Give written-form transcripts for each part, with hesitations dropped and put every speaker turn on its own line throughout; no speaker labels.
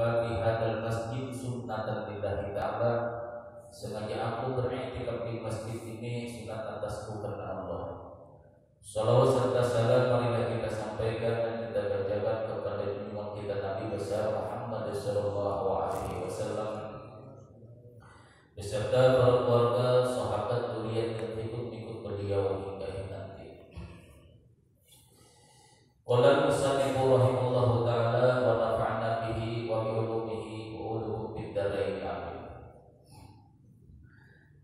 i'tikafi hadzal masjid sunnatan lillahi ta'ala. Sengaja aku beriktikaf di masjid ini sunat atasku karena Allah. Salawat serta salam marilah kita sampaikan dan kita bacakan kepada junjungan kita Nabi besar Muhammad sallallahu alaihi wasallam beserta para keluarga, sahabat, zuriat dan ikut beliau hingga nanti. Qala musannifu rahimahullahu ta'ala wa nafa'na bihi wa bi ulumihi wa ulum fid dharain amin.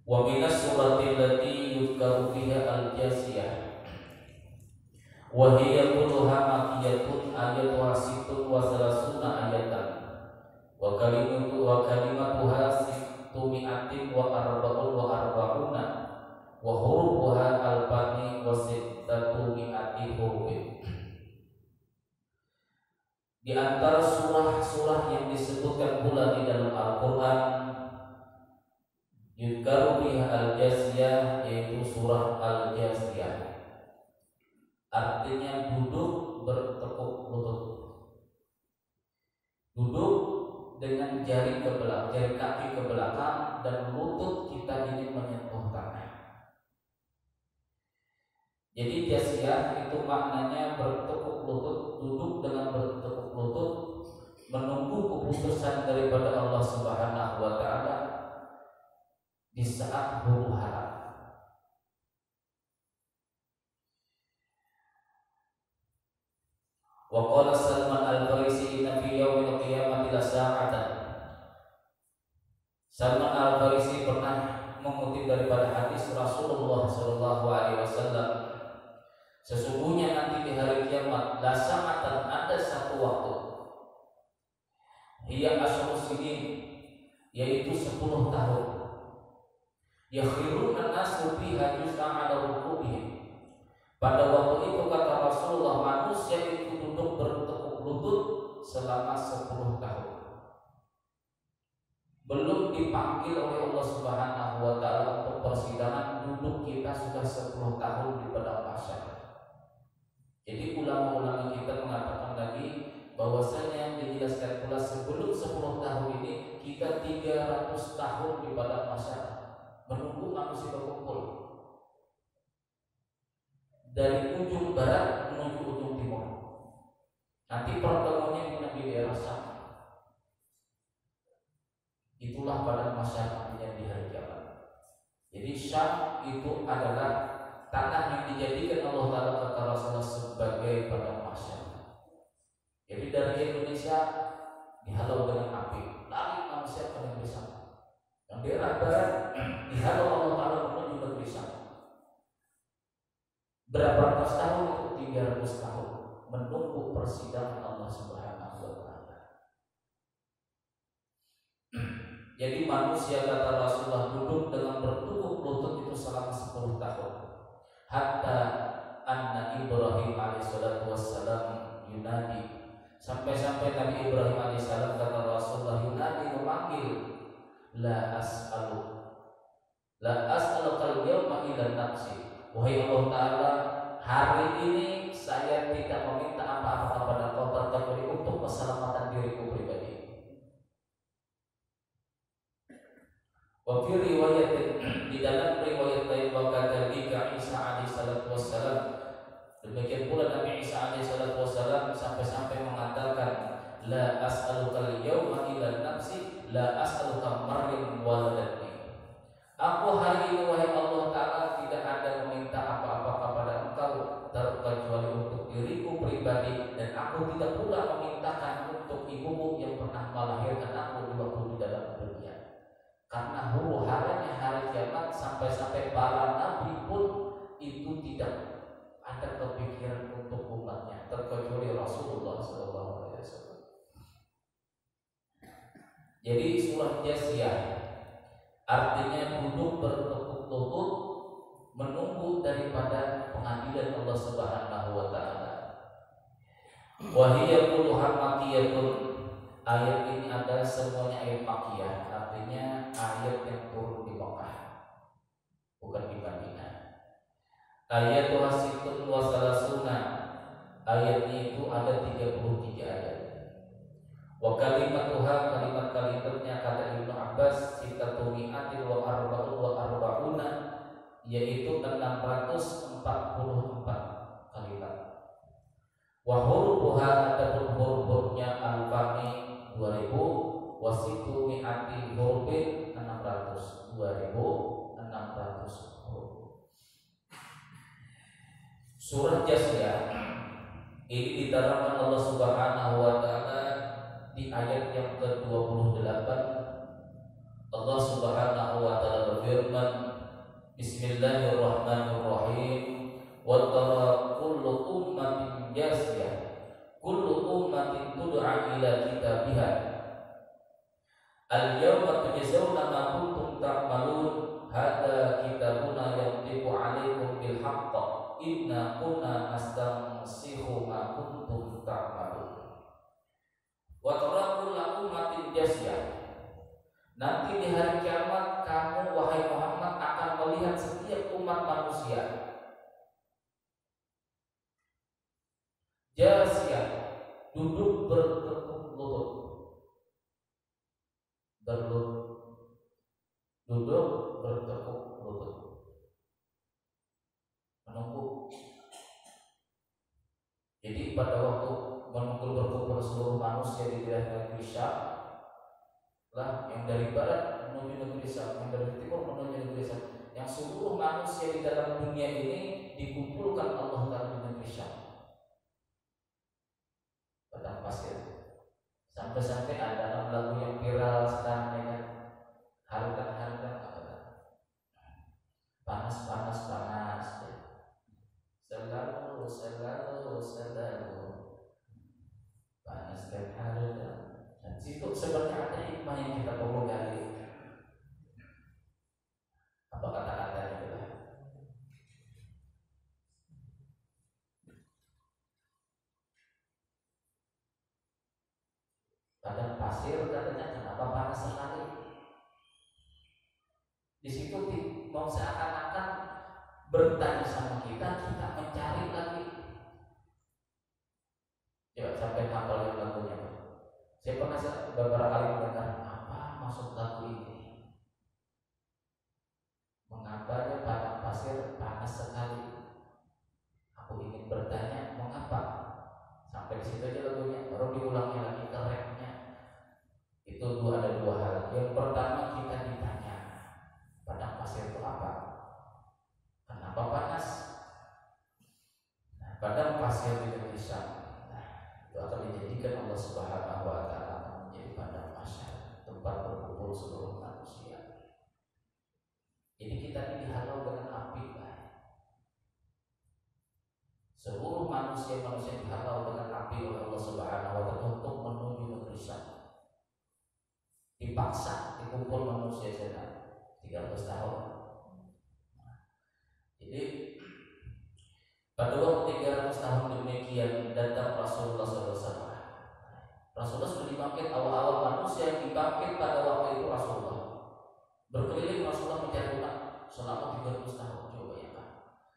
Wa minas surati allati yuzkaru fiha al-jasiyah wa hiya kulluha makkiyatun ayatuha sittun wa salasuna ayatan wa kalimatuha situmi'atin wa arba'un wa arba'una wa hurufuha alfani wa sittatu mi'ati hurufin. Di antara surah-surah yang disebutkan pula di dalam Al-Quran yuzkaru fiha al-jasiyah, yaitu surah al-jasiyah, artinya duduk bertekuk lutut. Duduk dengan jari kaki ke belakang dan lutut kita ini menyentuh tanah. Jadi jasiyah itu maknanya bertekuk lutut, duduk dengan bertekuk lutut, menunggu keputusan daripada Allah Subhanahu wa ta'ala di saat huru hara. Wa qala Salman al-Farisi inna fi yaumil qiyamati la sa'atan. Salman al-Farisi pernah mengutip daripada hadis Rasulullah sallallahu alaihi wasallam, sesungguhnya nanti di hari kiamat la sa'atan, ada satu waktu, hiya asyru sinin, yaitu 10 tahun, yakhiruna nasu fiha juz'an 'ala rukubihim. Pada waktu itu kata Rasulullah, manusia itu duduk bertekuk lutut selama 10 tahun. Belum dipanggil oleh Allah Subhanahu wa ta'ala untuk persidangan, duduk kita sudah 10 tahun di padang mahsyar. Jadi ulama-ulama kita mengatakan lagi bahwasanya yang dijelaskan pula sebelum 10 tahun ini kita 300 tahun di padang mahsyar menunggu manusia berkumpul dari ujung barat menuju ujung timur. Nanti pertemuannya di daerah Syam. Itulah padang mahsyar artinya di hari kiamat. Jadi Syam itu adalah tanah yang dijadikan Allah Ta'ala kata Rasulullah sebagai padang mahsyar. Jadi dari Indonesia dihalau dengan api, lari manusia ke negeri Syam. Yang daerah barat dihalau Allah Ta'ala menuju negeri Syam. Berapa ratus tahun itu? 300 tahun menunggu persidangan Allah Subhanahu wa ta'ala. Jadi manusia kata Rasulullah duduk dengan bertukuk lutut itu selama 10 tahun. Hatta anna Ibrahim alaihissalatu wassalam yunadi, sampai-sampai Nabi Ibrahim alaihissalam kata Rasulullah yunadi, memanggil, la as'aluka al-yawma ila nafsi. Wahai Allah Ta'ala, hari ini saya tidak meminta apa-apa kepada Engkau terkecuali untuk keselamatan diriku pribadi. Wa fi riwayat, di dalam riwayat lain, wa kadzalika Isa alaihi salatu wassalam, demikian pula Nabi Isa alaihi salatu wassalam sampai-sampai mengatakan, la as'aluka al-yawma ila nafsi, la as'aluka Maryam waladati. Aku hari ini wahai Allah Ta'ala tidak ada meminta apa-apa kepada Engkau terkecuali untuk diriku pribadi, dan aku tidak pula memintakan untuk ibumu yang pernah melahirkan aku di waktu di dalam dunia. Karena huru haranya hari kiamat sampai-sampai para nabi pun itu tidak ada kepikiran untuk umatnya terkecuali Rasulullah SAW. Jadi surah Jasiyah artinya duduk bertekuk lutut menunggu daripada pengadilan Allah Subhanahu wa ta'ala. Wa hiya kulluha makkiyatun, ayat ini adalah semuanya ayat makkiyah, artinya ayat yang turun di Makkah, bukan di Madinah. Ayatuha sittun wa salasuna, ayatnya itu ada 33 ayat. Wa kalimatuha, kalimat-kalimatnya kata Ibnu Abbas, sitatu mi'atin wa arba'una, yaitu 644 kalimat. Wa hurufuha, adapun huruf-hurufnya al-fami 2000, wa situ mi'ati hurufin 600, 2600 huruf. Surah Jasiyah ini diterangkan Allah Subhanahu wa taala di ayat yang ke-28. Allah Subhanahu wa taala berfirman, Bismillahirrahmanirrahim. Wa tara kullu ummatin jasiyah, kullu ummatin tud'a ila kitabiha. Al-yawma tujzauna ma kuntum ta'malun, hadza kitabuna yantiqu 'alaikum bil haqq, inna kunna nastansikhu ma kuntum ta'malun. Wa tara kullu ummatin jasiyah. Nanti di hari kiamat kamu wahai Muhammad akan melihat setiap umat manusia jasiyah, duduk bertekuk lutut, duduk bertekuk lutut, menunggu. Jadi pada waktu menunggu berkumpul seluruh manusia di daerah negeri Syam lah, yang dari barat menuju negeri Syam, yang dari timur menuju negeri Syam, yang seluruh manusia di dalam dunia ini dikumpulkan Allah Ta'ala di negeri Syam, padang pasir. Sampai-sampai ada lagu yang viral sekarang ya kan, harga panas ya. Selalu panas dan harga. Dan situ sebenarnya ada hikmah yang kita perlu gali. Apa kata-katanya itu? Padang pasir katanya kenapa panas sekali? Di situ mau seakan-akan bertanya sama kita mencari lagi. Coba sampai hafal lagunya. Saya pernah beberapa kali mendengar apa maksud lagu ini. Mengapa ya padang pasir panas sekali? Aku ingin bertanya mengapa. Sampai di situ aja lagunya, baru diulangi lagi ke refnya. Itu ada dua hal. Yang pertama kita ditanya, padang pasir itu apa? Kenapa panas? Nah, padang pasir di Indonesia, itu akan dijadikan Allah Subhanahu wa taala menjadi padang mahsyar, tempat berkumpul seluruh manusia. Jadi kita ini dihalau dengan api, seluruh manusia dihalau dengan api oleh Allah Subhanahu wa taala untuk menuju negeri Syam. Dipaksa dikumpul manusia sana 300 tahun. Jadi pada waktu 300 tahun demikian datang Rasulullah SAW. Rasulullah sudah dibangkit, awal-awal manusia yang dibangkit pada waktu itu Rasulullah. Berkeliling Rasulullah mencari umat selama 300 tahun. Coba ya Pak.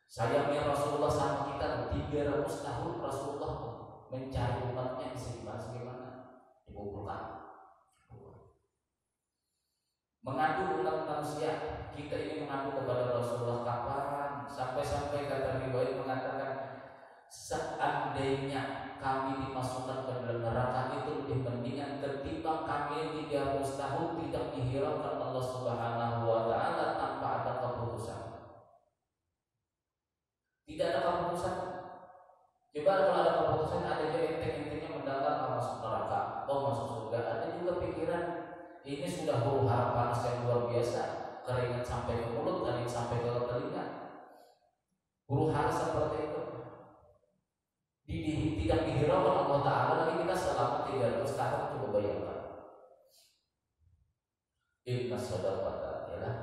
Sayangnya Rasulullah sama kita 300 tahun Rasulullah mencari umatnya bagaimana dikumpulkan. Mengadu umat manusia, kita ini mengadu kepada Rasulullah kapan? Sampai-sampai kata riwayat mengatakan seandainya kami dimasukkan ke dalam neraka itu lebih mendingan ketimbang kami 300 tahun tidak dihiraukan Allah Subhanahu wa taala tanpa ada keputusan. Tidak ada keputusan. Coba kalau ada keputusan, ada juga enteng-entengnya mendalam masuk neraka atau masuk surga. Ada juga pikiran ini sudah huru hara panas yang luar biasa, keringat sampai ke mulut, angin sampai ke telinga. Huru hara seperti itu. Tidak dihiraukan Allah Ta'ala lagi kita selama 300 tahun. Coba bayangkan. Inna shadaqata ialah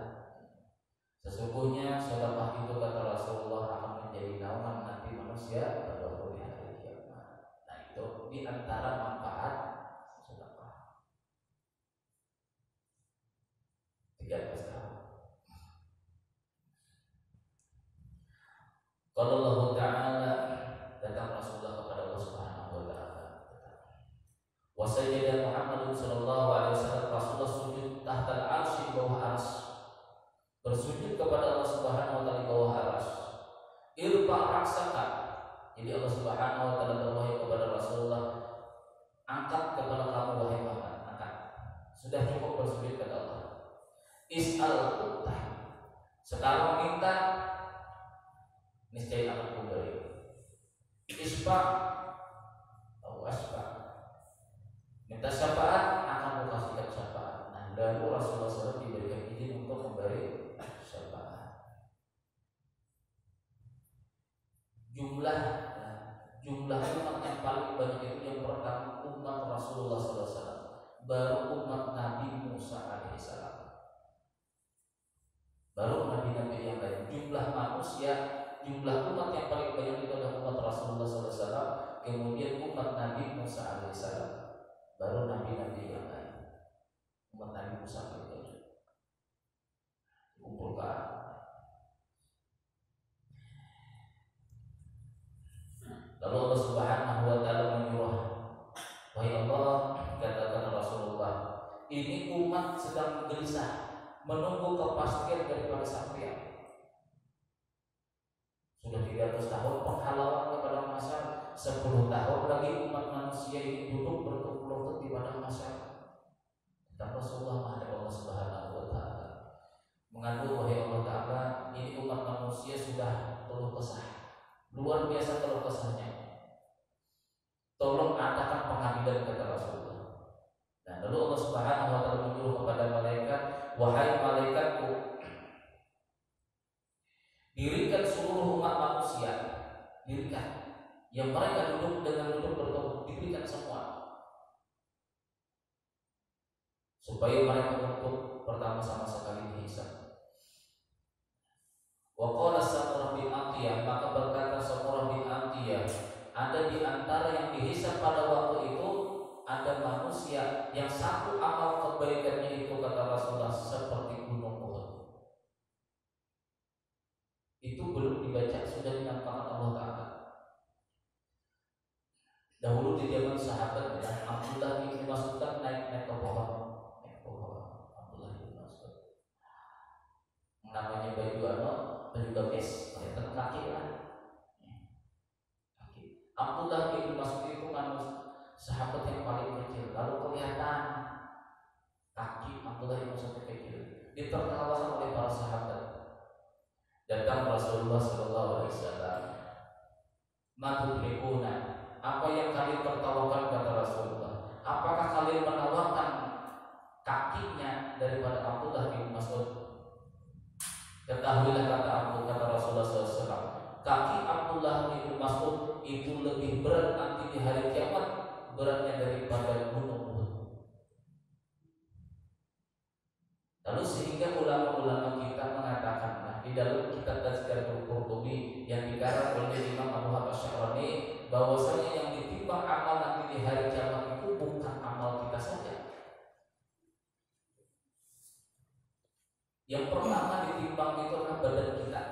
sesungguhnya sedekah itu kata Rasulullah akan menjadi naungan nanti manusia pada hari kiamat. Nah itu di antara manfaat sedekah. 300 tahun. Kalau Allah Ta'ala datang Rasulullah kepada Allah Subhanahu wa taala. Wa sayyidina Jadi Allah Subhanahu wa taala berwahyu kepada Rasulullah, angkat kepala kamu wahai Muhammad, angkat. Sudah cukup bersujud kepada Allah. Is'al tu'tah. Sekarang minta, niscaya akan kuberi. Isfa atau asfa. Minta syafaat, akan kukasihkan syafaat. Nah, lalu Rasulullah SAW diberikan izin untuk memberi syafaat. Jumlah umat yang paling banyak itu yang pertama umat Rasulullah SAW, baru umat Nabi Musa alaihissalam, baru nabi-nabi yang lain. Jumlah manusia, jumlah umat yang paling banyak itu adalah umat Rasulullah SAW, kemudian umat Nabi Musa alaihissalam, baru nabi-nabi yang lain. Umat Nabi Musa alaihissalam kumpulkan. Lalu Allah Subhanahu wa taala menyuruh, wahai Allah, katakan Rasulullah, ini umat sedang gelisah menunggu kepastian daripada sampean. Sudah 300 tahun penghalauan kepada masyarakat, 10 tahun lagi umat manusia ini duduk bertumpuk-tumpuk di padang masyarakat. Dan Rasulullah menghadap Allah Subhanahu wa taala, mengadu, wahai Allah taala, ini umat manusia sudah keluh kesah, luar biasa keluh kesahnya. Tolong adakan pengadilan, kata Rasulullah. Dan lalu Allah Subhanahu wa taala menyuruh kepada malaikat, wahai malaikatku, dirikan seluruh umat manusia, dirikan yang mereka duduk dengan duduk bertemu, dirikan semua, supaya mereka untuk pertama sama sekali dihisab. Wa qala Samurah bin Atiyah, maka berkata Samurah bin Atiyah, ada di antara yang dihisab pada waktu itu ada manusia yang satu amal kebaikannya itu, kata Rasulullah, seperti gunung Uhud. Itu belum dibaca, sudah dinampakkan Allah Ta'ala. Dahulu di zaman sahabat, Abdullah bin Mas'ud naik ke pohon, Abdullah bin Mas'ud, namanya baju gamis, kelihatan kaki lah. Abdullah bin Mas'ud itu sahabat yang paling kecil, lalu kelihatan kaki Abdullah bin Mas'ud kecil, ditertawakan oleh para sahabat. Datang Rasulullah SAW, "Madhublikuna, apa yang kalian tertawakan?" kata Rasulullah. "Apakah kalian menawarkan kakinya daripada Abdullah bin Mas'ud?" Ketahuilah, kata Rasulullah SAW, kaki Abdullah bin Mas'ud itu lebih berat nanti di hari kiamat, beratnya daripada gunung Uhud. Lalu sehingga ulama-ulama kita mengatakan, nah, di dalam kitab Tazkiratul Qurtubi yang dikarang oleh Imam Abu Hamzah Asy-Syarani, bahwasanya yang ditimbang amal nanti di hari kiamat itu bukan amal kita saja. Yang pertama ditimbang itu adalah badan kita,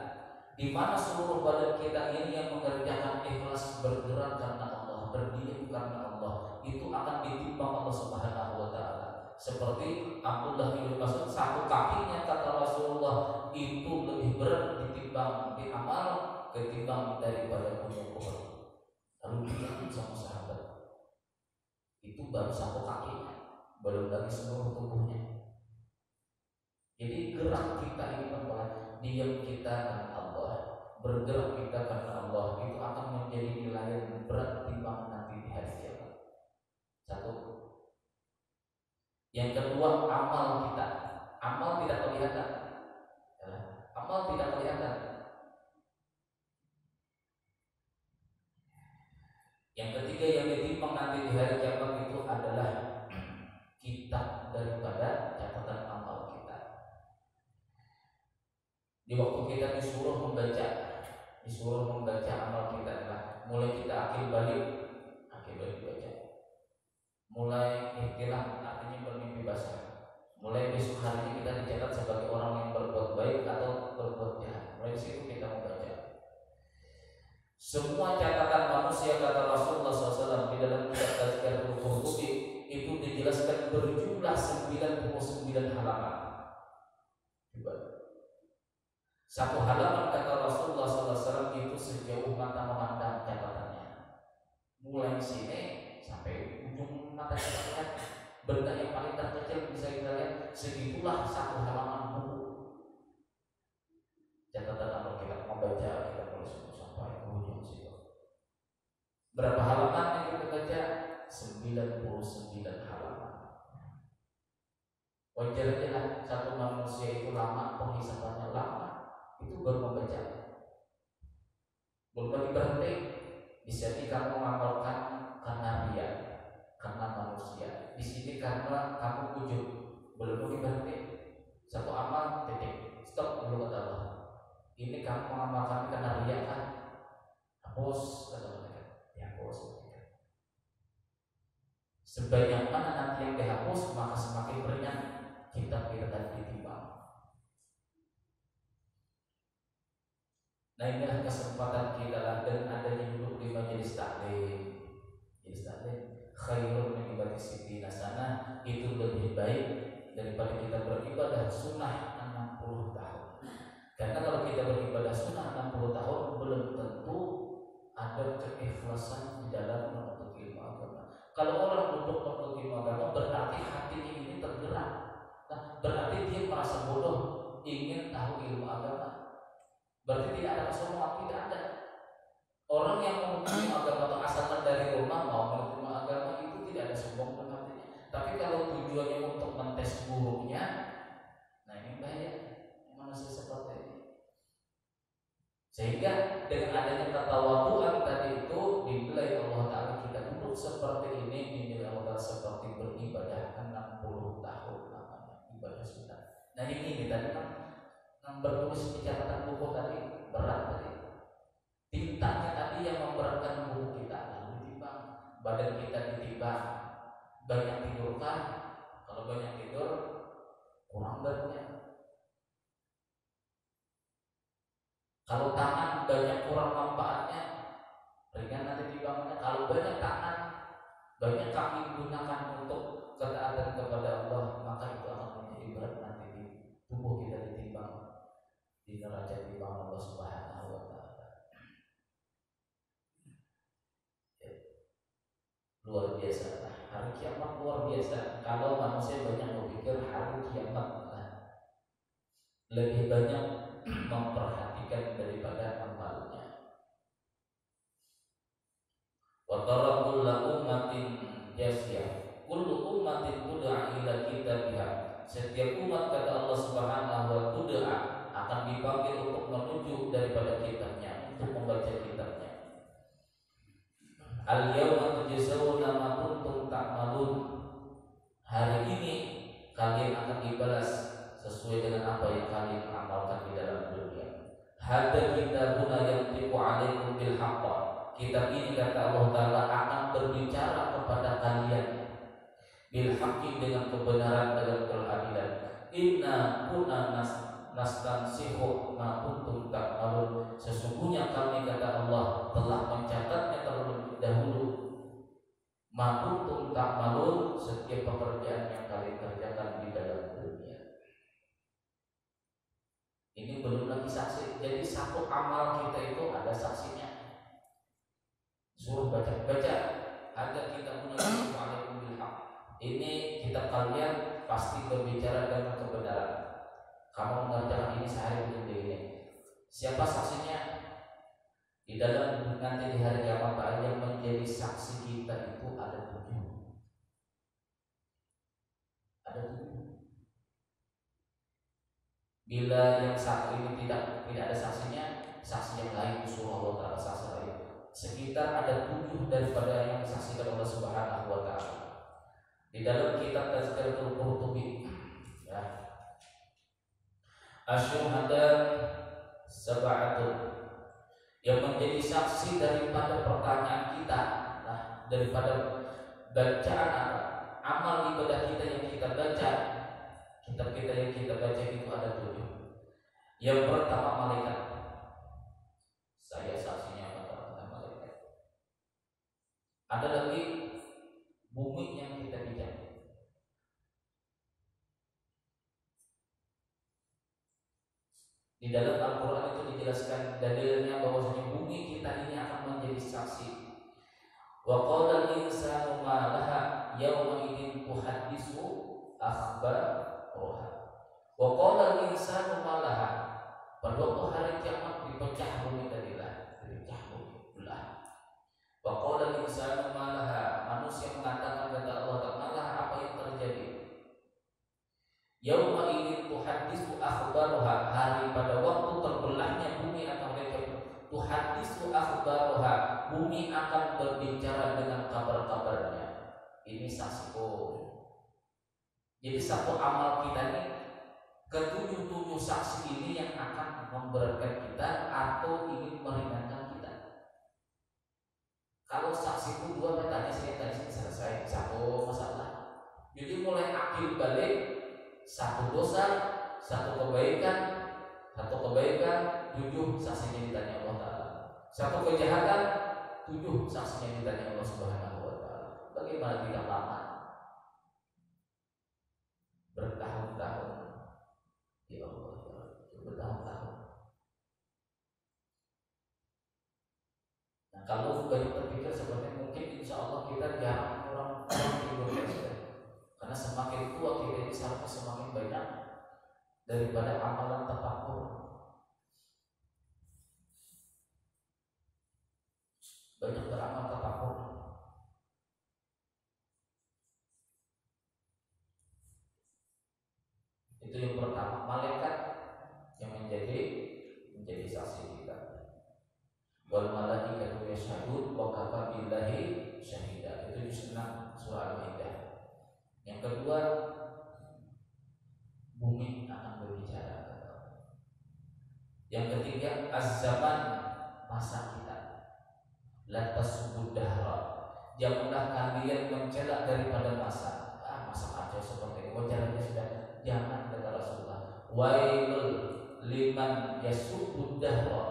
di mana seluruh badan kita ini yang mengerjakan ikhlas, bergerak karena Allah, berdiam karena Allah, itu akan ditimbang Allah Subhanahu wa taala. Seperti Abdullah bin Mas'ud, satu kakinya, kata Rasulullah, itu lebih berat ditimbang di amal ketimbang daripada gunung Uhud. Lalu dia sama sahabat, itu baru satu kakinya, belum lagi seluruh tubuhnya. Jadi gerak kita ini pelan, diam kita karena Allah, bergerak kita karena Allah, itu akan menjadi nilai yang berat timbang nanti di hari kiamat. Satu. Yang kedua, amal kita, amal tidak kelihatan, amal tidak kelihatan. Yang ketiga yang ditimbang nanti di hari kiamat itu adalah kitab daripada catatan amal kita. Di waktu kita disuruh membaca amal kita, mulai kita akhir balik baca, mulai ihtilam, artinya bermimpi basah, mulai besok hari kita dicatat sebagai orang yang berbuat baik atau berbuat jahat. Mulai situ kita membaca semua catatan manusia, kata Rasulullah SAW di dalam kitab Tazkiratul Qurtubi, itu dijelaskan berjumlah 99 halaman. Coba. Satu halaman, kata Rasulullah SAW, itu sejauh mata memandang catatannya. mulai sini sampai ujung mata kita lihat benda yang paling terkecil bisa kita lihat segitulah satu halaman buku catatan amal kita membaca kita mulai sampai ke ujung situ. Berapa halaman yang kita baca? 99 halaman. Wajar aja lah satu manusia itu lama, penghisapannya lama, itu baru membaca. Belum lagi berhenti. Bisa kamu mengamalkan karena ria, karena manusia. Di sini karena kamu ujub, belum lagi berhenti. Satu amal, titik, stop dulu kata Allah. Ini kamu mengamalkan karena ria kan? Hapus kata mereka, dihapus. Sebanyak mana nanti yang dihapus, maka semakin ringan kitab kita tadi ditimbang. Nah inilah kesempatan kita lah dan adanya duduk di majelis taklim. Majelis taklim khairun min ibadati sittina sana, itu lebih baik daripada kita beribadah sunnah 60 tahun. Karena kalau kita beribadah sunnah 60 tahun belum tentu ada keikhlasan di dalam menuntut ilmu agama. Kalau orang duduk menuntut ilmu agama berarti hatinya ini tergerak. Nah, berarti dia merasa bodoh ingin tahu ilmu agama. Berarti tidak ada kesombongan, tidak ada. Orang yang menuntut ilmu agama atau asalkan dari rumah mau menuntut ilmu agama itu tidak ada sombong dalam hatinya. Tapi kalau tujuannya untuk mentes gurunya, nah ini bahaya manusia seperti ini. Sehingga dengan adanya ketawaduan tadi itu dinilai Allah Ta'ala kita duduk seperti ini, dinilai Allah Ta'ala seperti beribadah 60 tahun namanya ibadah sunnah. Nah ini tadi kan bertulis di catatan buku tadi berat tadi. Tintanya tadi yang memberatkan buku kita lalu ditimbang, badan kita ditimbang. Banyak tidur kan? Kalau banyak tidur kurang beratnya. Kalau tangan banyak kurang manfaatnya, ringan nanti timbangnya. Kalau banyak tangan, banyak kaki gunakan untuk ketaatan kepada Allah, maka itu akan menjadi berat nanti di tubuh kita ditimbang di neraca timbang Allah Subhanahu wa Ta'ala. Luar biasa, hari kiamat luar biasa. Kalau manusia banyak berpikir hari kiamat, lebih banyak memperhatikan daripada amalnya. Wa tarabul ummatin yasyah kullu ummatin tud'a ila kitabiha. Setiap umat kata Allah Subhanahu wa ta'ala akan dipanggil untuk menuju daripada kitabnya, untuk membaca kitabnya. Al-yawma tujzauna ma kuntum ta'malun. Hari ini kalian akan dibalas sesuai dengan apa yang kalian amalkan di dalam dunia. Hadza kitabuna yantiqu 'alaikum bil haqq. Kitab ini kata Allah Ta'ala akan berbicara kepada kalian bil haqqi, dengan kebenaran, dengan keadilan. Inna kunna nastansihu ma kuntum ta'malun. Sesungguhnya kami kata Allah telah mencatatnya terlebih dahulu ma kuntum ta'malun, setiap pekerjaan yang kalian kerjakan di dalam dunia. Ini belum lagi saksi. Jadi satu amal kita itu ada saksinya. Suruh baca ada kitab alaikum bil haq. Ini kitab kalian pasti berbicara dengan kebenaran. Kamu mengerjakan ini sehari ini. Siapa saksinya? Di dalam nanti di hari kiamat yang menjadi saksi kita itu ada 7. Ada 7. Bila yang saat ini tidak ada saksinya, saksi yang lain suruh Allah Ta'ala saksi lain. Sekitar ada 7 daripada yang disaksikan Allah Subhanahu wa Ta'ala. Di dalam kitab Tazkiratul Qurtubi, ya, asyhada sab'atun, yang menjadi saksi daripada pertanyaan kita, nah, daripada bacaan apa, amal ibadah kita yang kita baca, kitab kita yang kita baca itu ada 7. Yang pertama malaikat. Saya saksinya kata malaikat. Ada lagi bumi yang kita pijak. Di dalam Al-Quran itu dijelaskan dalilnya bahwasanya bumi kita ini akan menjadi saksi. Wa qala al-insanu ma laha yawma idzin tuhaddisu akhbaraha. Wa qala al-insanu ma laha, pada waktu hari kiamat dipecah bumi tadilah, dipecah bumi belah. Wa qala al-insanu ma laha, manusia mengatakan kata Allah Ta'ala, apa yang terjadi? Yauma idzin tuhaddisu akhbaraha, hari pada waktu terbelahnya bumi atau tuhaddisu akhbaraha, bumi akan berbicara dengan kabar-kabarnya. Ini saksiku. Jadi satu amal kita ini, ketujuh saksi ini yang akan memberatkan kita atau ingin meringankan kita. Kalau saksi itu dua, tadi saya selesai satu masalah. Jadi mulai akhir balik, satu dosa, satu kebaikan, tujuh saksinya ditanya Allah Ta'ala. Satu kejahatan, tujuh saksinya ditanya Allah Subhanahu Wa Ta'ala. Bagaimana tidak lama? Bertahun-tahun, ya Allah, bertahun-tahun. Nah, kalau banyak terpikir seperti mungkin insya Allah kita jarang orang tidur saja. Karena semakin tua kita ini seharusnya semakin banyak daripada amalan tafakkur. Banyak beramal tafakkur. Itu yang pertama, malaikat yang menjadi saksi kita. Wal malaikatu yashhadun wa kafa billahi syahida. Itu juz 6 surah Al-Maidah. Yang kedua, bumi akan berbicara. Yang ketiga, az-zaman, masa kita. La tasubud dahra, janganlah kalian mencela daripada masa. Masa kacau seperti ini, wajarnya sudah. Jangan, kata Rasulullah. Wailul liman yasubud dahra,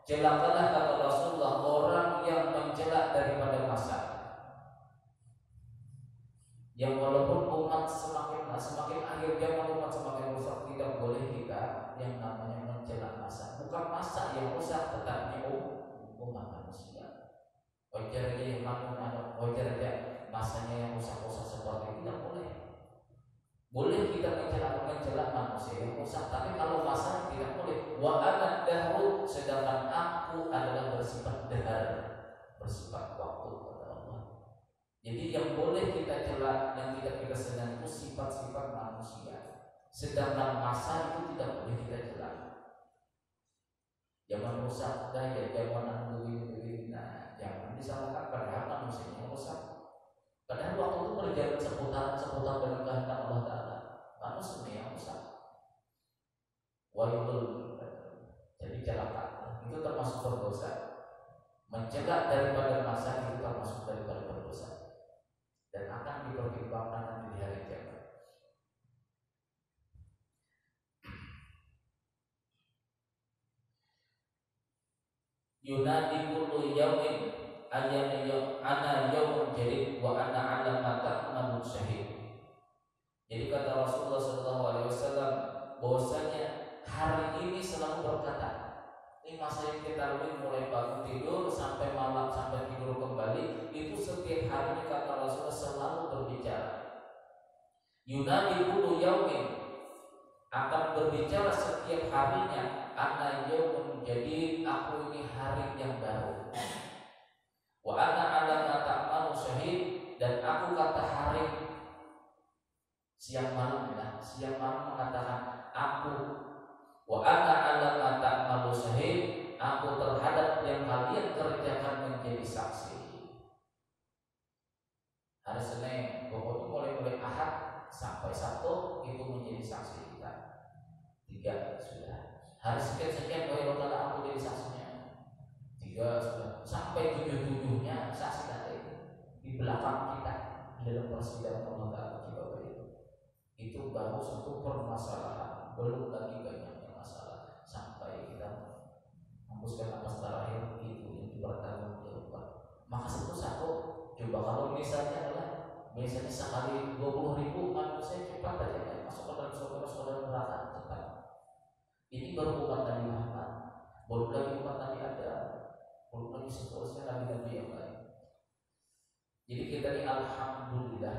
celakalah kata Rasulullah orang yang mencela daripada masa. Yang walaupun umat semakin akhir zaman, umat semakin rusak, tidak boleh kita yang namanya mencela masa. Bukan masa yang rusak, tetapi umat manusia. Wajar aja yang wajar aja masanya yang rusak-rusak seperti itu, tidak boleh. Boleh kita mencela manusia yang rusak, tapi kalau masa tidak boleh. Wa ana dahru, sedangkan aku adalah bersifat dahar, bersifat waktu, kata Allah. Jadi yang boleh kita cela, yang tidak kita senang itu sifat-sifat manusia. Sedangkan masa itu tidak boleh kita cela. Zaman rusak dah ya, zaman begini. Nah, jangan disalahkan, padahal manusia yang rusak. Padahal waktu itu berjalan seputar dengan kehendak Allah Ta'ala. Manusia yang rusak. Wailul, jadi celaka. Itu termasuk berdosa. Mencela daripada masa itu termasuk daripada berdosa. Dan akan dipertimbangkan nanti di hari kiamat. Yunadi kullu yaumin ana yaumun jadid wa ana ala ma ta'malun syahid. Jadi kata Rasulullah SAW bahwasanya hari ini selalu berkata, ini masa yang kita lalui mulai bangun tidur sampai malam sampai tidur kembali, itu setiap hari kata Rasulullah selalu berbicara. Yunadi kullu yaumin, akan berbicara setiap harinya, ana yaumun jadid, aku ini hari yang baru. Wa ana ala ma ta'malu syahid, dan aku kata hari siang malam mengatakan aku. Wa ana ala ma ta'malu syahid, aku terhadap yang kalian kerjakan menjadi saksi. Hari Senin, pokoknya mulai Ahad sampai Sabtu itu menjadi saksi kita. 3 sudah. Hari sekian aku jadi saksinya. 3 sudah. Sampai 7-7-nya saksi tadi di belakang kita di dalam persidangan Allah Ta'ala kita itu baru satu permasalahan, belum lagi banyaknya masalah sampai kita hembuskan napas terakhir itu yang dipertanggungjawabkan. Maka satu coba kalau misalnya adalah biasanya sekali 20.000 manusia cepat aja masuk ke dalam saudara neraka cepat. Ini baru umat Nabi Muhammad, baru lagi umat Nabi Adam, belum lagi seterusnya nabi-nabi yang lain. Jadi kita ini alhamdulillah,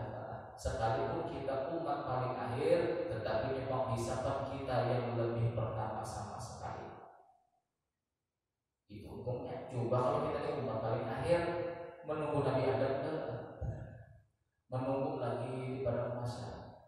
sekalipun kita umat paling akhir, tetapi memang hisapan kita yang lebih pertama sama sekali. Itu hukumnya. Coba kalau kita ini umat paling akhir, menunggu Nabi Adam, menunggu lagi pada masa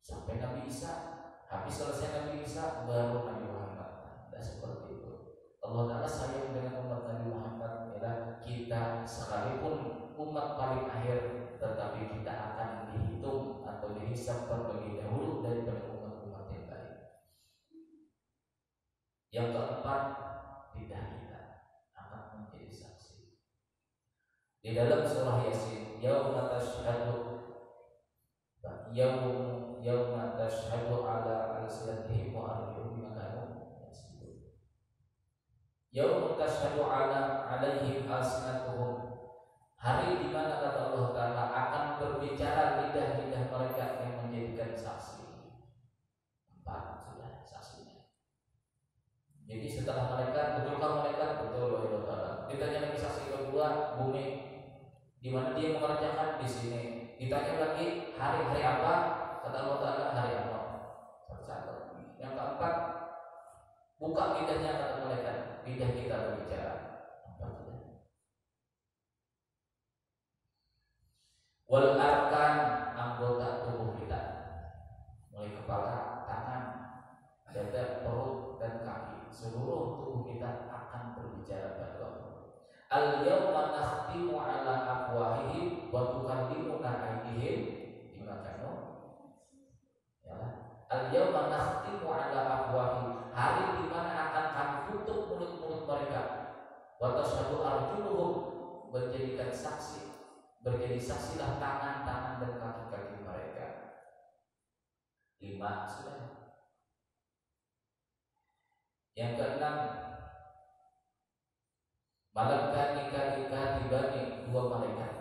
sampai Nabi Isa, habis selesai Nabi Isa baru Nabi Muhammad. Tidak seperti itu. Allah Ta'ala sayang dengan umat Nabi Muhammad, ya, kita sekalipun umat paling akhir, tetapi kita akan dihitung atau dihisab terlebih dahulu daripada umat-umat yang lain. Yang keempat, lidah kita akan menjadi saksi. Di dalam surah Yasin, yauma tashhadu ala alsinatihim wa arjuluhum bima kanu yaksibun. Yauma tashhadu alaihim alsinatuhum, hari di mana kata Allah Ta'ala akan berbicara lidah-lidah mereka yang menjadikan saksi. 4 sudah saksinya. Jadi setelah mereka, betulkah mereka? Betul Allah Ta'ala. Ditanya lagi saksi kedua, bumi, di mana dia mengerjakan? Di sini. Ditanya lagi hari-hari apa? Kata Allah Ta'ala hari apa? Satu-satu. Yang keempat, buka lidahnya kata mereka, lidah kita berbicara. Wal arkan, anggota tubuh kita, mulai kepala, tangan, dada, perut, dan kaki, seluruh tubuh kita akan berbicara pada Allah. Al yawma nakhtimu ala afwahihim wa tukallimuna aydihim bima kanu. Ya. Al yawma nakhtimu ala afwahihim, hari di mana akan kami tutup mulut-mulut mereka. Wa tashhadu arjuluhum, menjadikan saksi, berjadi saksilah tangan-tangan dan kaki-kaki mereka. 5 sudah. Yang keenam, malaikat dibagi 2 malaikat.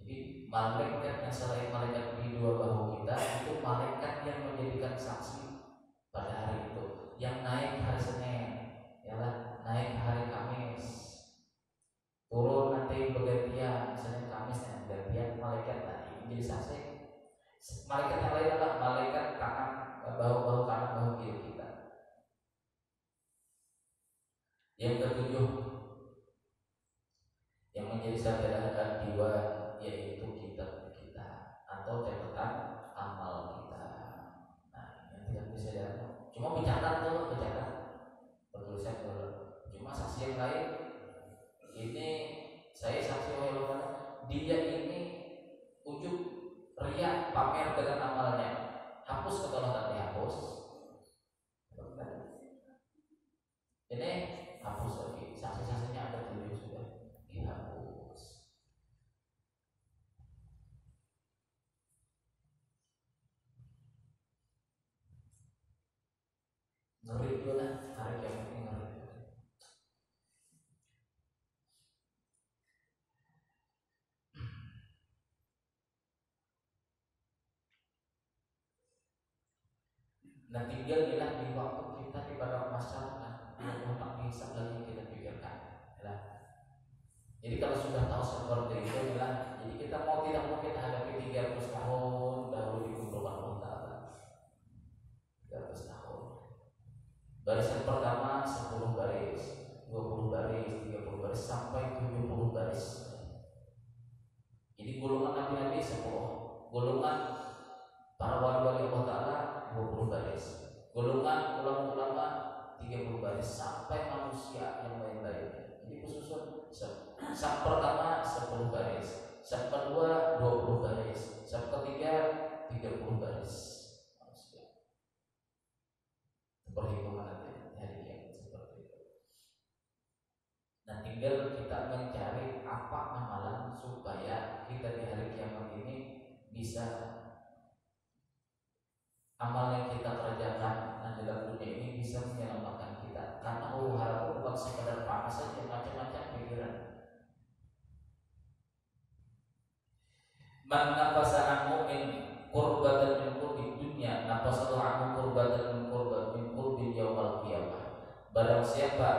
Jadi malaikat yang selain malaikat di 2 bahu kita, itu malaikat yang menjadikan saksi pada hari itu. Yang naik hari Senin, yalah, naik hari Kamis, turun nanti bergantian, Senin Kamis dan bergantian malaikat tadi menjadi saksi. Malaikat yang lain adalah malaikat tangan, bahu kanan, bahu kiri kita. Yang ketujuh, yang menjadi saudara jiwa, yaitu kitab kita atau catatan amal kita. Nah, yang tidak bisa dilakukan, cuma bercatat tuh, bertulisan dulu. Cuma saksi yang lain, ini saya saksi oleh Allah, dia ini ujub riak pamer dengan amalnya. Hapus atau tidak dihapus? Ini hapus lagi. Saksi-saksinya ada 7 sudah dihapus. Ngeri juga lah hari kiamat ini, ngeri. Nah, tinggal bilang di waktu kita di pada masyarakat, tentang hisab lagi kita pikirkan. Ya. Jadi kalau sudah tahu seperti itu, bilang, jadi kita mau tidak mau kita hadapi 300 tahun dahulu dikumpulkan Allah Ta'ala. 300 tahun. Barisan pertama 10 baris, 20 baris, 30 baris, sampai 70 baris. Jadi golongan nabi-nabi 10, golongan para wali-wali Allah Ta'ala 20 baris, golongan ulama-ulama 30 baris, sampai manusia yang lain-lainnya. Jadi khususun saf pertama 10 baris, saf kedua 20 baris, saf ketiga 30 baris manusia. Perhitungan nanti hari kiamat seperti itu. Nah, tinggal kita mencari apa amalan supaya kita di hari kiamat ini bisa, amal yang kita kerjakan dalam dunia ini bisa menyelamatkan kita. Karena Allah harap bukan sekadar panas saja, macam-macam pikiran. Man nafasa an mu'min qurbatan min qurbi dunya, nafasa anhu qurbatan min qurbi yaumil qiyamah. Barang siapa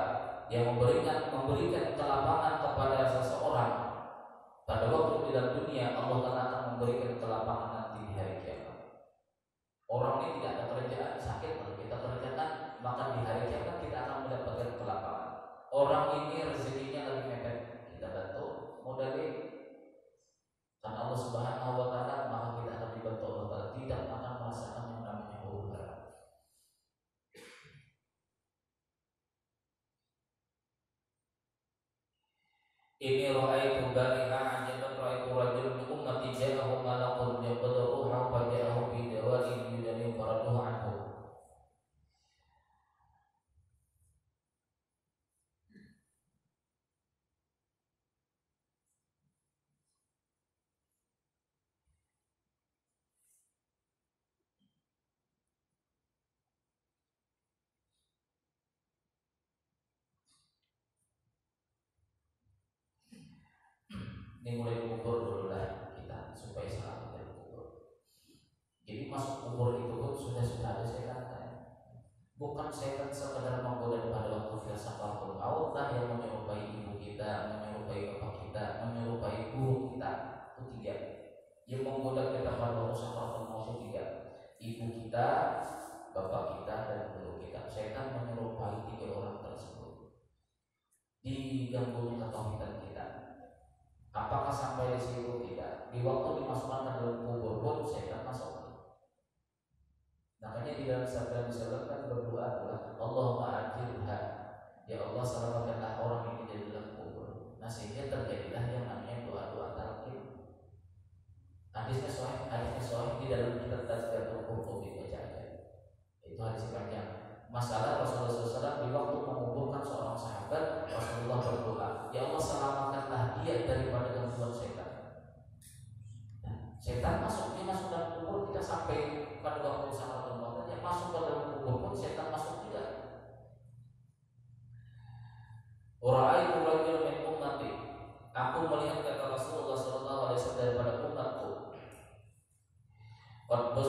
yang memberikan kelapangan kepada seseorang pada waktu di dalam dunia, Allah Ta'ala akan memberikan kelapangan nanti di hari kiamat. Orang ini tidak ada kerjaan, sakit, kalau kita kerjakan, maka di hari kiamat kita akan mendapatkan kelapangan. Orang ini rezekinya lagi mepet, kita bantu modalin karena Allah Subhanahu wa Ta'ala, maka kita akan dibantu Allah Ta'ala, tidak akan merasakan yang namanya huru hara. Ini ra'aitu bari'an ajaban ra'aitu rajul min ummati ja'ahu malakun yaqdaruhu fa ja'ahu bi dawa'in yudani faraduhu anhu. Ini mulai kubur dulu lah kita supaya selamat dari kubur. Jadi masuk kubur itu pun sudah ada setan. Bukan setan sekedar menggoda pada waktu filsafatul maut lah yang menyerupai ibu kita, menyerupai bapak kita, menyerupai guru kita. Itu tiga. Yang menggoda kita pada waktu filsafatul maut itu tiga. Ibu kita, bapak kita, dan guru kita. Setan menyerupai tiga orang tersebut. Diganggunya ketauhidan kita. Apakah sampai di situ? Tidak. Di waktu dimasukkan ke dalam kubur pun setan masuk. Makanya di dalam sabda disebutkan berdoa adalah Allahumma ajirha, ya Allah selamatkanlah orang ini dari dalam kubur. Nah sehingga terjadilah yang namanya doa-doa talqin. Hadisnya sahih di dalam kitab Tazkiratul Qurtubi, baca aja. Itu hadis panjang. Masalah Rasulullah SAW di waktu menguburkan seorang sahabat, Rasulullah berdoa, ya Allah selamatkanlah dia daripada gangguan setan. Nah, setan masuk dalam kubur, kita sampai pada waktu sama teman yang masuk ke dalam kubur pun setan masuk juga. Ra'aitu rajul min ummati, aku melihat kata Rasulullah SAW daripada umatku. Qad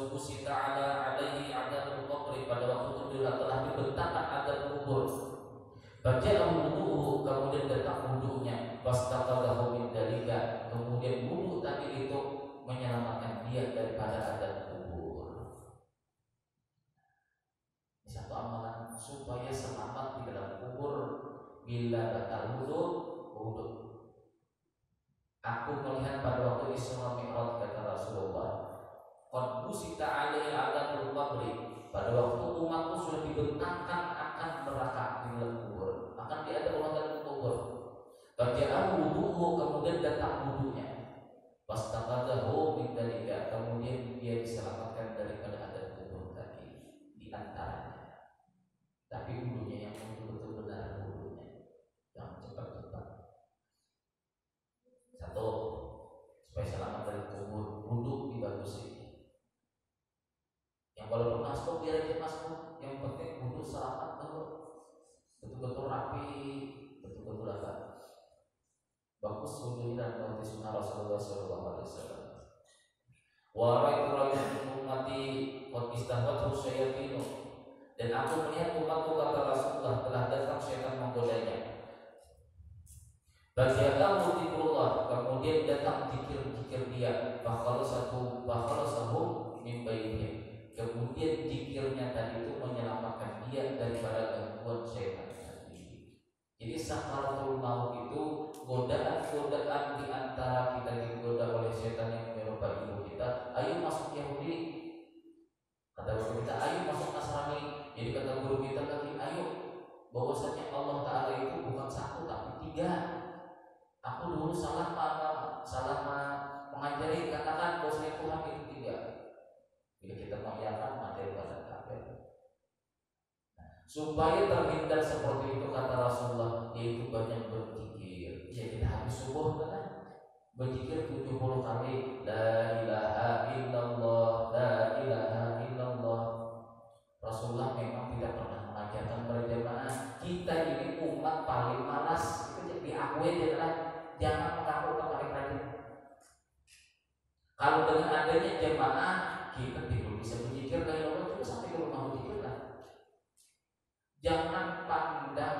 busita ala alaihi adabul qabri, pada waktu itu dia telah dibentangkan adab kubur. Baja'ahu wudu'uhu, kemudian datang wudu'nya, fastaqadahu min dalika, kemudian wudu' tadi itu menyelamatkan dia daripada adab kubur. Ini satu amalan supaya selamat di dalam kubur. Bila batal wudu. Aku melihat pada waktu Isra Mi'raj kata Rasulullah, qad busita alaihi adabul qabri, pada waktu umatku sudah dibentangkan akan neraka di dalam kubur, akan diada Allah dalam kubur. Baja'ahu wudu'uhu, kemudian datang wudu'nya, fastaqadahu min dalika, kemudian dia diselamatkan daripada adab kubur tadi di antaranya. Tapi wudu'nya yang betul-betul benar, wudu'nya yang cepat-cepat. Satu, supaya selamat dari kubur, wudu dibagusin. Yang kalau masuk biar aja masuk, yang penting wudu selamat dulu, betul-betul rapi, betul-betul apa? Bagus wudunya dan mengikuti sunnah Rasulullah SAW. Wa ra'aitu rajulan ummati qad istahwathu syayatinu, dan aku melihat umatku kata Rasulullah telah datang syaitan menggodanya. Baja'ahu dzikrullah, kemudian datang zikir dia, fakhalahu min bainihim, kemudian zikirnya tadi itu menyelamatkan dia daripada gangguan syaitan tadi. Jadi sakaratul maut itu godaan-godaan di antara kita digoda oleh setan yang menyerupai ibu kita. Ayo masuk Yahudi, kata guru kita, ayo masuk Nasrani. Jadi kata guru kita lagi, ayo, bahwasanya Allah Ta'ala itu bukan satu tapi tiga. Aku dulu salah mengajari katakan bahwasanya Tuhan itu tiga. Bila kita mengiyakan materi pada kafir. Supaya terhindar seperti itu kata Rasulullah, yaitu banyak berzikir. Ya kita habis subuh kan berzikir 70 kali la ilaha illallah, la ilaha illallah. Rasulullah memang tidak pernah mengajarkan berjamaah. Kita ini umat paling malas. Itu diakui adalah jangan mengaku paling rajin. Kalau dengan adanya jamaah kita tidak bisa berzikir dari Allah juga sampai ke rumah berzikir lah. Jangan pandang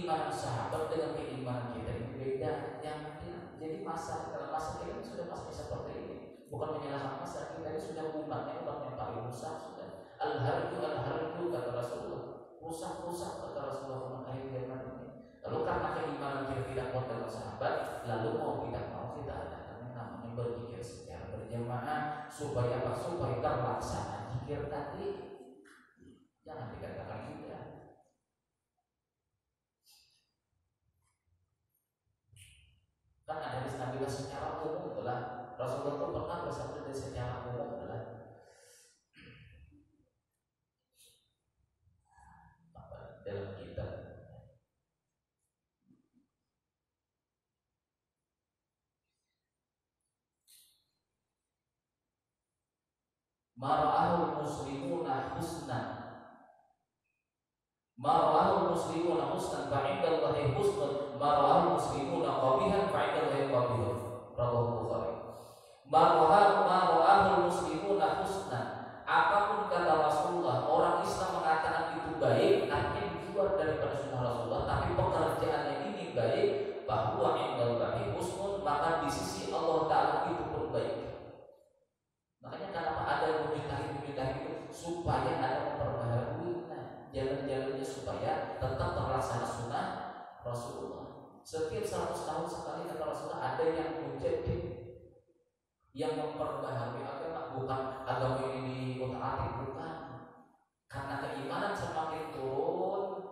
keimanan sahabat dengan keimanan kita ini beda. Jadi dalam masa kita sudah masih seperti ini. Bukan menyalahkan masa kita ini sudah umatnya umat yang paling rusak sudah. Al-harju kata Rasulullah. Rusak kata Rasulullah umat akhir zaman ini. Lalu karena keimanan kita tidak kuat dengan sahabat, lalu mau tidak mau kita adakan namanya berzikir secara berjamaah supaya apa? Supaya terlaksana zikir tadi. Jangan dikatakan tidak. Kan ada hadis Nabi secara umum adalah Rasulullah itu pernah bersabda dari secara umum adalah dalam kitab mar'ahul muslimuna husnan fa'indallahi husnun mar'ahul muslimuna qabihan fa'indallahi qabihun. Rawahu Bukhari. Mar'ahul muslimuna husnan, apapun kata Rasulullah orang Islam mengatakan itu baik, artinya di luar daripada sunnah Rasulullah, tapi pekerjaannya ini baik, bahwa indallahi husnun, maka di sisi Allah Ta'ala itu pun baik. Makanya kenapa ada mujtahid itu supaya ada memperbaharui jalan-jalannya supaya tetap terlaksana sunnah Rasulullah. Setiap 100 tahun sekali kata Rasulullah ada yang menjadi yang memperbaharui agama, bukan agama ini diutak-atik, bukan. Karena keimanan semakin turun,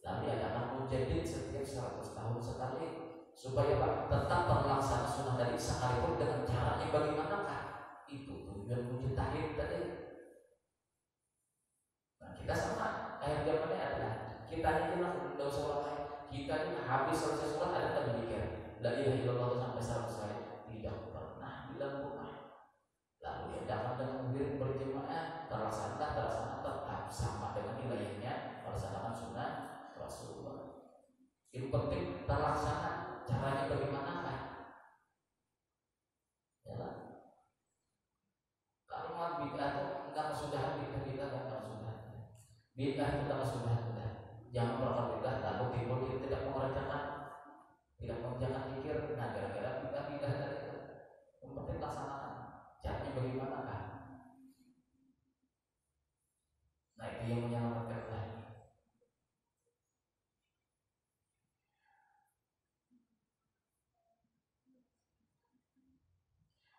lalu ada menjadi setiap 100 tahun sekali supaya tetap terlaksana sunnah tadi sekalipun dengan caranya bagaimanakah? Itu tujuan mujtahid tadi. Nah, kita sama akhir zamannya adalah kita ini tidak usah orang lain. Kita ini habis selesai sholat ada tak berpikir la ilaha illallah sampai 100 kali, tidak pernah bilang rumah. Lalu ya dapat dengan wirid berjamaah terlaksana tetap sama dengan nilainya melaksanakan sunnah Rasulullah. Yang penting terlaksana, caranya bagaimanakah? Ya lah. Kalau mau bid'ah itu enggak kesudahan, kita enggak kesudahan. Bid'ah itu enggak kesudahan. Jangan melakukan bid'ah lalu timbul kita tidak mengerjakan, tidak mengerjakan zikir. Nah, gara-gara bid'ah tadi itu. Yang penting laksanakan. Caranya bagaimanakah? Nah, itu yang menyelamatkan lagi.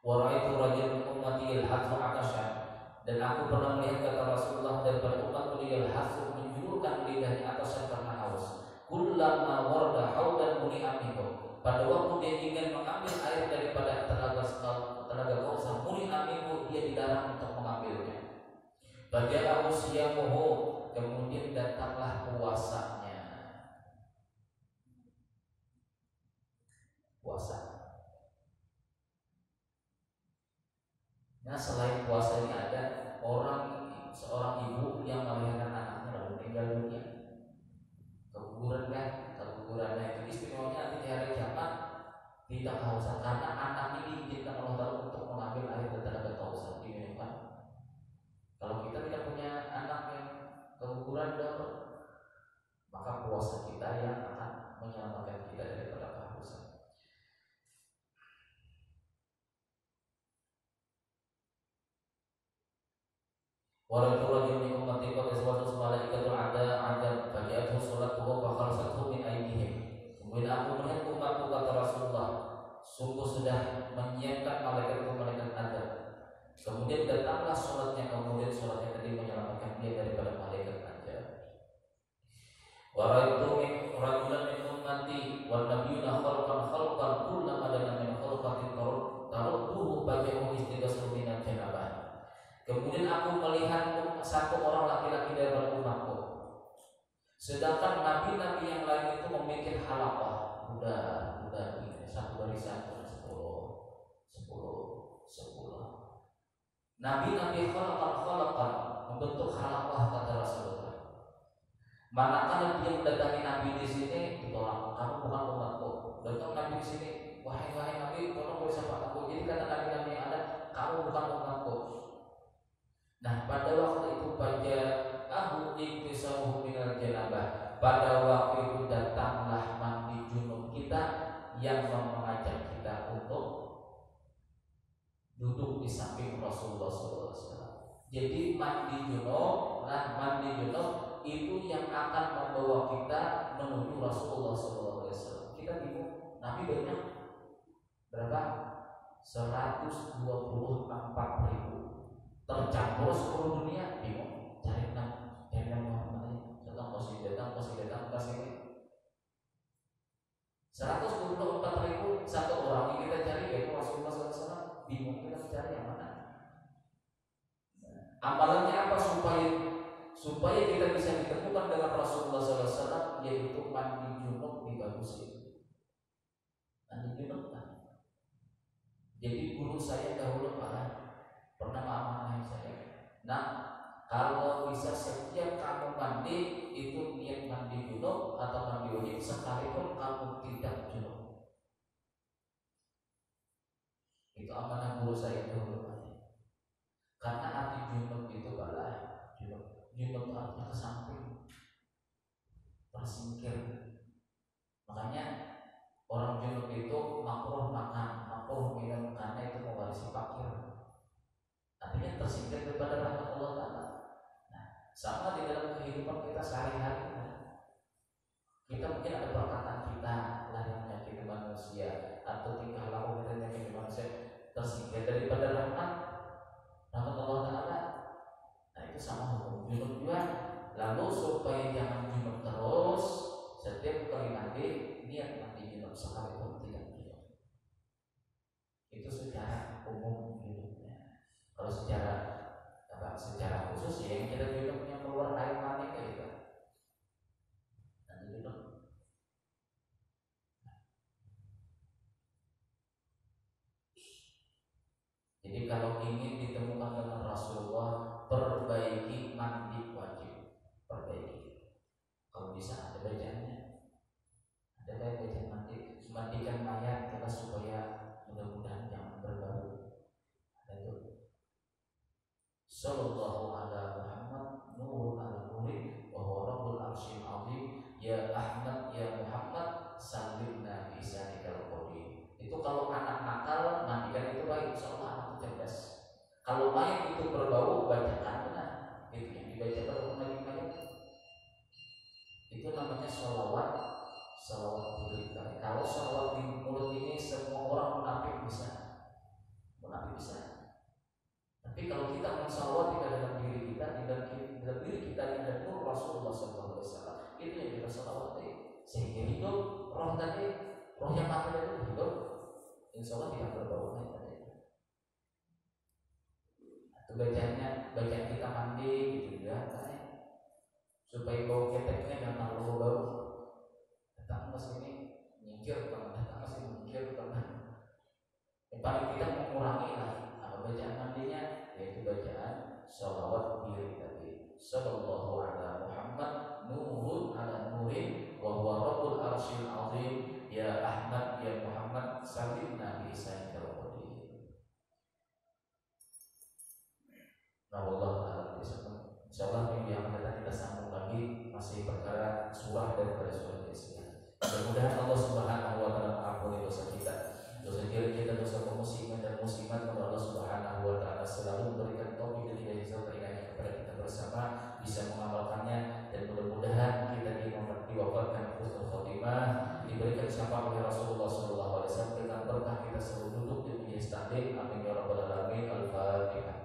Wa ra'aitu rajulan min ummati yalhathu 'atashan, dan aku pernah melihat kata Rasulullah daripada umatku yalhathu menjulurkan lidahnya atasan karena haus. Kullama warda haudan muni'a minhu, pada waktu dia ingin mengambil air daripada telaga Kautsar, muni'a minhu, dia dilarang untuk mengambilnya. Baja'ahu siyamuhu, kemudian datanglah puasanya. Puasa. Nah, selain puasa ini ada seorang ibu yang melahirkan anaknya lalu meninggal dunia. Kegugurannya itu istimewanya nanti di hari kiamat tidak kehausan karena anak ini diizinkan Allah Ta'ala untuk mengambil air dari telaga Kautsar diminumkan. Kalau kita tidak punya anak yang keguguran maka puasa kita yang akan menyelamatkan kita daripada kehausan. Walau rajul min ummati qad aswatu malaikatul ada faji'atuhu salatuhu wa khalsatuhu min aydihim. Kemudian aku melihat umatku kata Rasulullah, sungguh sudah menyiapkan malaikat adab. Kemudian datanglah sholatnya tadi menyelamatkan dia daripada malaikat adab. Waraitu min rajulan min ummati wan nabiyuna khalqan kullama dana min khalqatin tarudduhu bajahu istighasru min janabah. Kemudian aku melihat satu orang laki-laki dari umatku, sedangkan nabi-nabi yang lain itu memikir halaqah, budak ini satu barisan 10. Nabi-nabi khalaqan membentuk halaqah kata Rasulullah. Manakala dia mendatangi nabi di sini, ditolak, kamu bukan umatku. Datang nabi di sini, wahai nabi, tolong beri sapa aku. Jadi kata nabi-nabi yang ada, kamu bukan umatku. Nah, pada waktu itu iktisamuhu minal janabah, pada waktu itu datang Jadi mandi junub, itu yang akan membawa kita menuju Rasulullah SAW. Kita bingung, Nabi banyak berapa? 124.000 tercampur seluruh dunia, bingung cari Muhammad, datang kasih 124.000 satu orang yang kita cari yaitu Rasulullah SAW, bingung kita cari yang mana. Amalannya apa supaya kita bisa ditemukan dengan Rasulullah SAW, yaitu mandi junub dibagusin. Mandi junub kan. Jadi guru saya dahulu pernah mengamanai saya. Nah, kalau bisa setiap kamu mandi itu niat mandi junub atau mandi wajib sekalipun kamu tidak junub. Itu amanah guru saya dahulu. Karena arti junub itu junub artinya ke samping, tersingkir. Makanya orang junub itu makruh makan, makruh minum karena itu mewarisi fakir. Artinya tersingkir daripada rahmat Allah Ta'ala. Nah, sama di dalam kehidupan kita sehari-hari. Kita mungkin ada perkataan kita lahir menyakiti manusia atau tingkah laku kita menyakiti manusia, tersingkir daripada rahmat Allah Ta'ala. Nah, itu sama hukum junub juga. Lalu supaya jangan junub terus, setiap kali mandi niat mandi junub sekalipun tidak junub. Itu secara umum junubnya. Kalau secara khusus ya yang kita junubnya keluar air mani kayak gitu. Nanti junub. Jadi kalau ingin ditemukan dengan Rasulullah, perbaiki mandi wajib, perbaiki. Kalau bisa ada bacaannya, ada bacaan mandikan mayat kita supaya mudah-mudahan jangan berbau. Ada itu. Sallallahu ala Muhammad nurun ala nuri wa huwa rabbul arsyil azim. Ya Ahmad ya Muhammad salimna bi isanikal qadim. Itu kalau anak nakal mandikan itu baik, insyaallah anak itu cerdas. Kalau mayat itu berbau, bacakan benar. Itu yang dibaca pada mayat. Itu namanya sholawat di lidah. Kalau sholawat di mulut ini semua orang munafik bisa. Tapi kalau kita mensholawat dalam diri kita, di dalam diri kita yang ada nur Rasulullah SAW, itu yang kita sholawati. Sehingga hidup roh yang mati itu hidup, insya Allah tidak berbau tadi. Itu bacaan kita mandi gitu ya, supaya bau keteknya jangan terlalu bau. Datang ke sini nyingkir, datang ke sini nyingkir, yang paling kita mengurangi lah bacaan mandinya, yaitu bacaan sholawat diri tadi. Sallallahu ala Muhammad nurun ala nurin wa huwa rabbul arsyil azim. Ya Ahmad ya Muhammad salimna bi isanikal qadim. Nah, Allah ta'ala insyaallah minggu yang akan datang kita sambung lagi masih perkara surah daripada surah Al-Isra. Mudah-mudahan Allah Subhanahu wa taala mengampuni dosa kita, dosa diri kita, dosa kaum muslimin dan muslimat. Allah Subhanahu wa taala selalu memberikan taufik dan hidayah kepada kita bersama bisa mengamalkannya, dan mudah-mudahan kita diwafatkan husnul khotimah, diberikan syafaat oleh Rasulullah sallallahu alaihi wasallam dengan berkah kita selalu duduk di majelis taklim. Amin ya rabbal alamin. Al-Fatihah.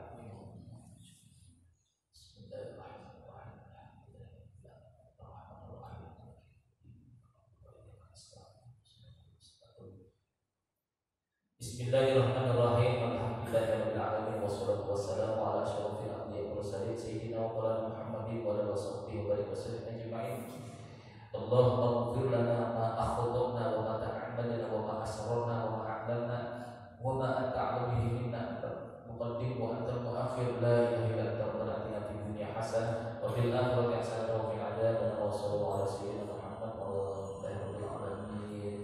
Bismillahirrahmanirrahim. Alhamdulillahirabbil alamin wassalatu wassalamu ala asyrofil anbiya'i wal mursalin sayyidina wa maulana Muhammadin wa ala washabbihi wa barik wasallim ajma'in. Allahumma ighfir lana ma akhtana wa ma ta'ammadna wa ma asrarna wa ma a'lanna wa ma anta a'lamu bihi minna, anta muqaddim wa anta mu'akhir. La ilaha illa anta, rabbana atina fid dunya hasanah wa fil akhirati hasanah wa qina adzabannar. Wa sallallahu ala sayyidina Muhammad wa ala alihi rabbil alamin.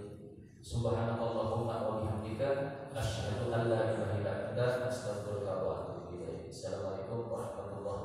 Subhanakallahumma wa bihamdika asyhadu an la ilaha illa anta astaghfiruka wa atubu ilaik. Assalamualaikum warahmatullahi wabarakatuh.